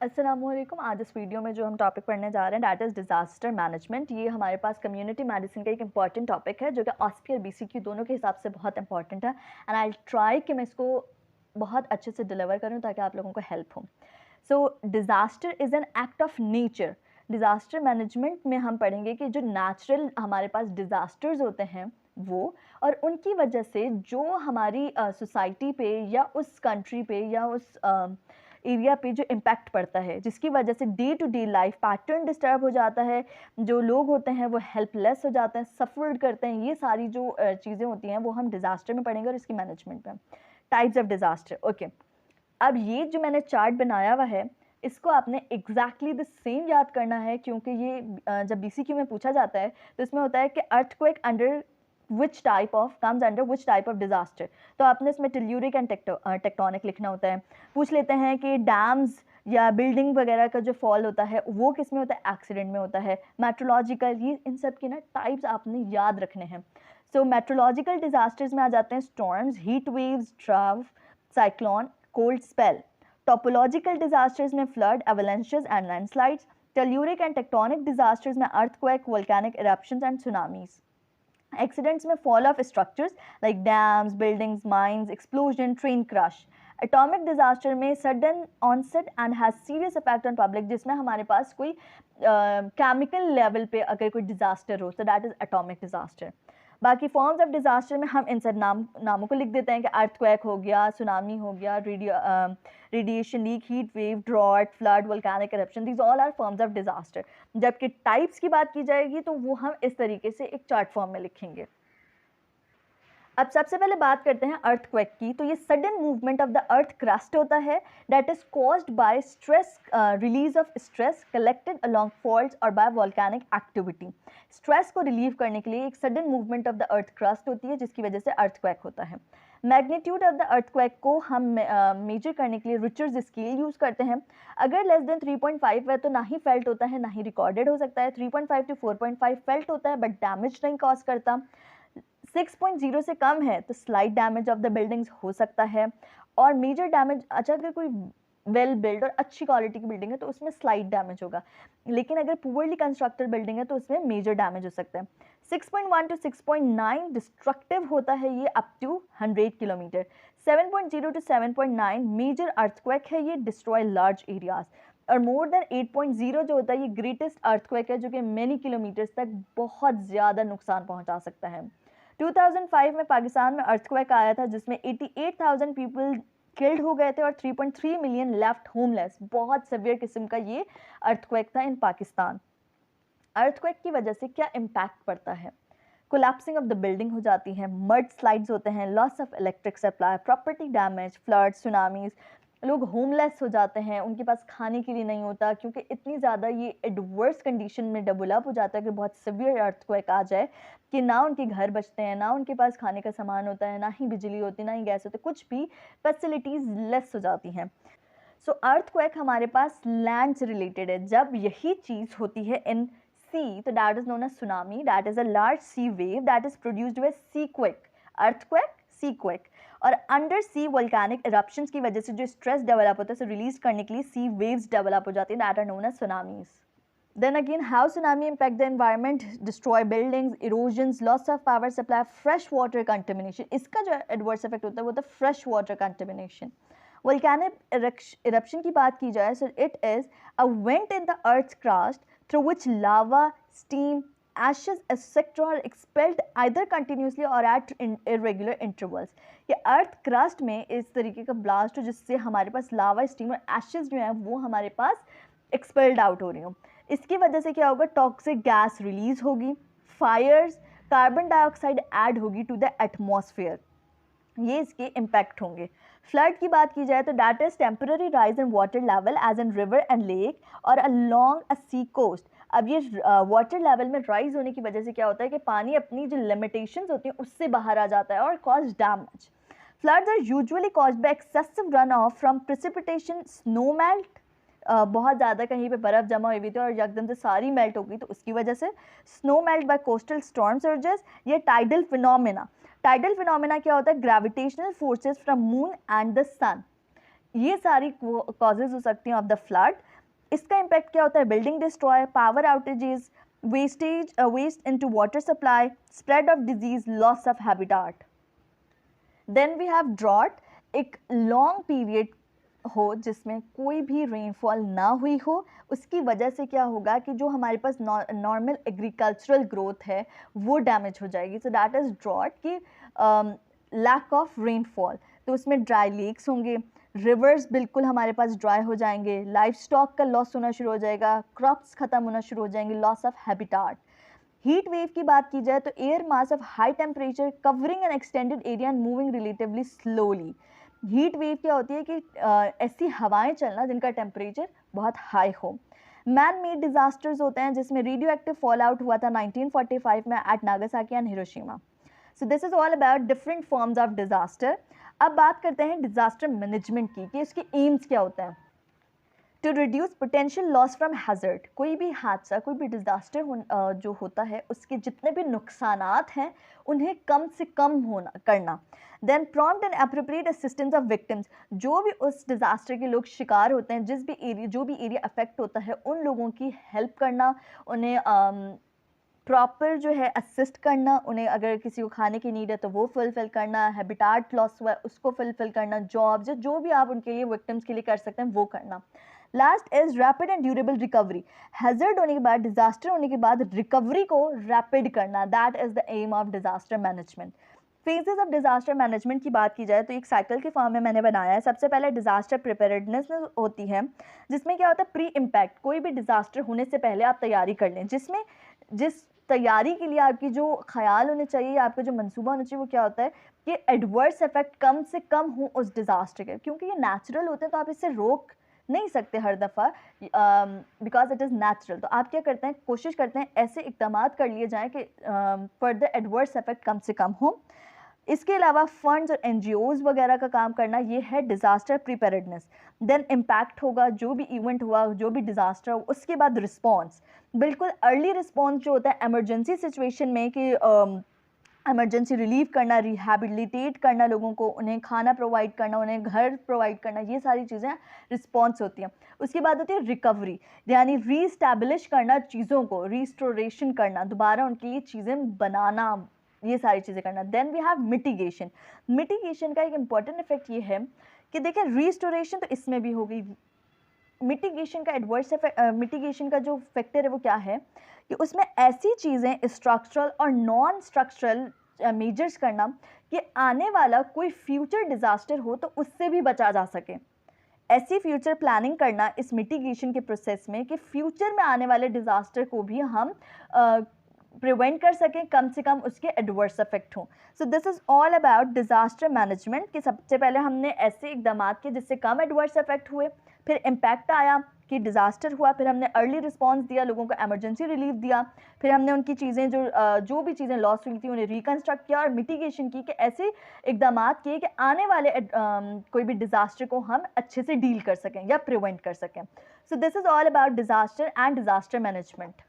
अस्सलामुअलैकुम। आज इस वीडियो में जो हम टॉपिक पढ़ने जा रहे हैं दैट इज़ डिज़ास्टर मैनेजमेंट। ये हमारे पास कम्युनिटी मेडिसिन का एक इंपॉर्टेंट टॉपिक है जो कि ऑस्पी और बीसीक्यू दोनों के हिसाब से बहुत इंपॉर्टेंट है एंड आई ट्राई कि मैं इसको बहुत अच्छे से डिलीवर करूं ताकि आप लोगों को हेल्प हो। So disaster is an act of nature. Disaster management में हम पढ़ेंगे कि जो नेचुरल हमारे पास डिज़ास्टर्स होते हैं वो, और उनकी वजह से जो हमारी सोसाइटी पे या उस कंट्री पे या उस एरिया पे जो इम्पैक्ट पड़ता है, जिसकी वजह से day to day life pattern disturb हो जाता है, जो लोग होते हैं वो हेल्पलेस हो जाते हैं, सफ़र करते हैं। ये सारी जो चीज़ें होती हैं वो हम डिज़ास्टर में पढ़ेंगे और इसकी मैनेजमेंट में। Types of disaster, okay. अब ये जो मैंने चार्ट बनाया हुआ है इसको आपने एग्जैक्टली द सेम याद करना है, क्योंकि ये जब बीसीक्यू में पूछा जाता है तो इसमें होता है कि earthquake under which type of comes under which type of disaster. तो आपने इसमें टेल्यूरिक एंड टेक्टोनिक लिखना होता है। पूछ लेते हैं कि डैम्स या बिल्डिंग वगैरह का जो फॉल होता है वो किस में होता है, एक्सीडेंट में होता है। मेट्रोलॉजिकल, ये इन सब के ना टाइप्स आपने याद रखने हैं। सो मेट्रोलॉजिकल डिजास्टर्स में आ जाते हैं storms, heat waves, drought, cyclone, cold spell. Topological disasters में flood, avalanches and landslides. Telluric and tectonic disasters में earthquake, volcanic eruptions and tsunamis. Accidents में fall of structures like dams, buildings, mines, explosion, train crash. Atomic disaster में sudden onset and has serious effect on public, जिसमें हमारे पास कोई chemical level पे अगर कोई disaster हो तो दैट इज एटॉमिक डिजास्टर। बाकी फॉर्म्स ऑफ डिजास्टर में हम इन सब नामों को लिख देते हैं कि अर्थक्वेक हो गया, सुनामी हो गया, radiation leak, heat wave, drought, flood, volcanic eruption, these all are forms of disaster. जबकि टाइप्स की बात की जाएगी तो वो हम इस तरीके से एक चार्ट फॉर्म में लिखेंगे। अब सबसे पहले बात करते हैं अर्थक्वेक की। तो ये sudden movement of the earth crust होता है that is caused by stress, release of stress collected along faults और बाय वोल्केनिक एक्टिविटी। स्ट्रेस को रिलीव करने के लिए एक sudden movement of the earth crust होती है जिसकी वजह से अर्थक्वेक होता है। मैग्नीट्यूड ऑफ द अर्थक्वेक को हम मेजर करने के लिए रिचर्ड्स स्केल यूज करते हैं। अगर लेस देन 3.5 है तो ना ही फेल्ट होता है ना ही रिकॉर्डेड हो सकता है। 3.5 to 4.5 फेल्ट होता है बट डैमेज नहीं कॉज करता। 6.0 से कम है तो slight damage of the buildings हो सकता है, और मेजर डैमेज, अच्छा अगर कोई वेल बिल्ड और अच्छी क्वालिटी की बिल्डिंग है तो उसमें स्लाइट डैमेज होगा, लेकिन अगर पुअरली कंस्ट्रक्टेड बिल्डिंग है तो उसमें मेजर डैमेज हो सकता है। 6.1 to 6.9 डिस्ट्रक्टिव होता है ये up to 100 kilometre. 7.0 to 7.9 major earthquake है, ये डिस्ट्रॉय लार्ज एरियाज। और मोर देन 8.0 जो होता है ये ग्रेटेस्ट अर्थक्वेक है जो कि मेनी किलोमीटर्स तक बहुत ज़्यादा नुकसान पहुंचा सकता है। 2005 में पाकिस्तान में अर्थक्वेक आया था जिसमें 88,000 पीपल किल्ड हो गए थे और 3.3 मिलियन लेफ्ट होमलेस। बहुत सीवियर किस्म का ये अर्थक्वेक था इन पाकिस्तान। अर्थक्वेक की वजह से क्या इम्पैक्ट पड़ता है? कोलैप्सिंग ऑफ द बिल्डिंग हो जाती है, मड स्लाइड्स होते हैं, loss of electric supply, property damage, flood, tsunamis, लोग होमलेस हो जाते हैं, उनके पास खाने के लिए नहीं होता क्योंकि इतनी ज़्यादा ये एडवर्स कंडीशन में डेवलप हो जाता है कि बहुत सिवियर अर्थक्वेक आ जाए कि ना उनके घर बचते हैं, ना उनके पास खाने का सामान होता है, ना ही बिजली होती, ना ही गैस होती, कुछ भी फैसिलिटीज़ लेस हो जाती हैं। सो अर्थक्वेक हमारे पास लैंड से रिलेटेड है। जब यही चीज़ होती है इन सी तो that is known as tsunami, that is a large sea wave that is produced by sea quake, earthquake, sea quake. और अंडर सी वोल्केनिक इरप्शंस की वजह से जो स्ट्रेस डेवलप होता है उसे रिलीज करने के लिए सी वेव्स डेवलप हो जाती है, that are known as tsunamis. Then again, how tsunami impact the environment, destroy buildings, erosions, loss of power supply, fresh water contamination. इसका जो adverse effect होता है वो होता है fresh water contamination. Volcanic eruption की बात की जाए, so it is a vent in the earth's crust through which lava, steam, ashes, etc. are expelled either continuously or at irregular intervals. ये अर्थ क्रस्ट में इस तरीके का ब्लास्ट हो जिससे हमारे पास लावा, स्टीम और एशेज जो हैं वो हमारे पास एक्सपेल्ड आउट हो रही हो। इसकी वजह से क्या होगा, टॉक्सिक गैस रिलीज होगी, फायर्स, कार्बन डाइऑक्साइड ऐड होगी टू द एटमॉस्फेयर, ये इसके इम्पैक्ट होंगे। फ्लड की बात की जाए तो that is temporary rise in water level as in river and lake और अलोंग अ सी कोस्ट। अब ये वाटर लेवल में राइज होने की वजह से क्या होता है कि पानी अपनी जो लिमिटेशंस होती हैं उससे बाहर आ जाता है और cause damage. Floods are usually caused by excessive run off from precipitation, snow melt, बहुत ज़्यादा कहीं पे बर्फ़ जमा हुई हुई थी और एकदम से सारी मेल्ट हो गई तो उसकी वजह से, snow melt by coastal storm surges, ये टाइडल फिनोमेना। टाइडल फिनोमेना क्या होता है, gravitational forces from moon and the sun. ये सारी कॉजेज हो सकती हैं ऑफ द फ्लड। इसका इम्पैक्ट क्या होता है? Building destroy, power outages, waste into water supply, spread of disease, loss of habitat. Then we have drought, एक लॉन्ग पीरियड हो जिसमें कोई भी रेनफॉल ना हुई हो, उसकी वजह से क्या होगा कि जो हमारे पास नॉर्मल एग्रीकल्चरल ग्रोथ है वो डैमेज हो जाएगी। सो दैट इज़ ड्रॉट की लैक ऑफ रेनफॉल। तो उसमें ड्राई लेक्स होंगे, रिवर्स बिल्कुल हमारे पास ड्राई हो जाएंगे, लाइफ स्टॉक का लॉस होना शुरू हो जाएगा, क्रॉप्स खत्म होना शुरू हो जाएंगे, loss of habitat. Heat wave की बात की जाए तो air mass of high temperature covering N extended area and moving relatively slowly. Heat wave क्या होती है कि ऐसी हवाएं चलना जिनका टेम्परेचर बहुत हाई हो। मैन मेड डिजास्टर्स होते हैं जिसमें रेडियो एक्टिव फॉल आउट हुआ था 1945 में at Nagasaki and Hiroshima. So this is all about different forms of disaster. अब बात करते हैं डिजास्टर मैनेजमेंट की कि इसके एम्स क्या होते हैं। To reduce potential loss from hazard, कोई भी हादसा, कोई भी डिजास्टर जो होता है उसके जितने भी नुकसानात हैं उन्हें कम से कम होना करना। Then prompt and appropriate assistance of victims, जो भी उस डिजास्टर के लोग शिकार होते हैं, जो भी एरिया अफेक्ट होता है उन लोगों की हेल्प करना, उन्हें प्रॉपर जो है असिस्ट करना, उन्हें अगर किसी को खाने की नीड है तो वो फुलफिल करना, हैबिटाट लॉस हुआ है उसको फुलफिल करना, जॉब जो भी आप उनके लिए विक्टिम्स के लिए कर सकते हैं वो करना। Last is rapid and durable recovery, hazard होने के बाद, डिजास्टर होने के बाद रिकवरी को रैपिड करना, that is the aim of disaster management. Phases of disaster management की बात की जाए तो एक साइकिल के फॉर्म में मैंने बनाया है। सबसे पहले डिजास्टर प्रिपेयर्डनेस होती है जिसमें क्या होता है, प्री इम्पैक्ट, कोई भी डिजास्टर होने से पहले आप तैयारी कर लें, जिसमें जिस तैयारी के लिए आपकी जो ख्याल होने चाहिए, आपका जो मंसूबा होना चाहिए वो क्या होता है कि एडवर्स इफेक्ट कम से कम हो उस डिजास्टर के, क्योंकि ये नेचुरल होते हैं तो आप इससे रोक नहीं सकते हर दफ़ा, बिकॉज इट इज़ नेचुरल। तो आप क्या करते हैं, कोशिश करते हैं ऐसे इकदाम कर लिए जाएँ कि फर्दर एडवर्स इफेक्ट कम से कम हो। इसके अलावा फंड्स और एनजीओज वगैरह का काम करना, ये है डिज़ास्टर प्रिपेयर्डनेस। देन इम्पैक्ट होगा, जो भी इवेंट हुआ, जो भी डिज़ास्टर हुआ, उसके बाद रिस्पॉन्स, बिल्कुल अर्ली रिस्पॉन्स जो होता है एमरजेंसी सिचुएशन में कि एमरजेंसी रिलीव करना, रिहैबिलिटेट करना लोगों को, उन्हें खाना प्रोवाइड करना, उन्हें घर प्रोवाइड करना, ये सारी चीज़ें रिस्पॉन्स होती हैं। उसके बाद होती है रिकवरी, यानी रीस्टैब्लिश करना चीज़ों को, रिस्टोरेशन करना, दोबारा उनके लिए चीज़ें बनाना, ये सारी चीज़ें करना। Then we have mitigation. Mitigation का एक इम्पॉर्टेंट इफेक्ट ये है कि देखिए रिस्टोरेशन तो इसमें भी हो गई, मिटिगेशन का एडवर्स मिटिगेशन का जो फैक्टर है वो क्या है कि उसमें ऐसी चीज़ें स्ट्रक्चरल और नॉन स्ट्रक्चरल मेजर्स करना कि आने वाला कोई फ्यूचर डिज़ास्टर हो तो उससे भी बचा जा सके। ऐसी फ्यूचर प्लानिंग करना इस मिटिगेशन के प्रोसेस में कि फ्यूचर में आने वाले डिज़ास्टर को भी हम प्रिवेंट कर सकें, कम से कम उसके एडवर्स इफेक्ट हों। So this is all about disaster management कि सबसे पहले हमने ऐसे इकदाम किए जिससे कम एडवर्स इफेक्ट हुए, फिर इम्पैक्ट आया कि डिज़ास्टर हुआ, फिर हमने अर्ली रिस्पांस दिया, लोगों को एमरजेंसी रिलीफ दिया, फिर हमने उनकी चीज़ें जो भी चीज़ें लॉस हुई थी उन्हें रिकन्स्ट्रक्ट किया और मिटिगेशन की कि ऐसे इकदाम किए कि आने वाले कोई भी डिज़ास्टर को हम अच्छे से डील कर सकें या प्रिवेंट कर सकें। So this is all about disaster and disaster management.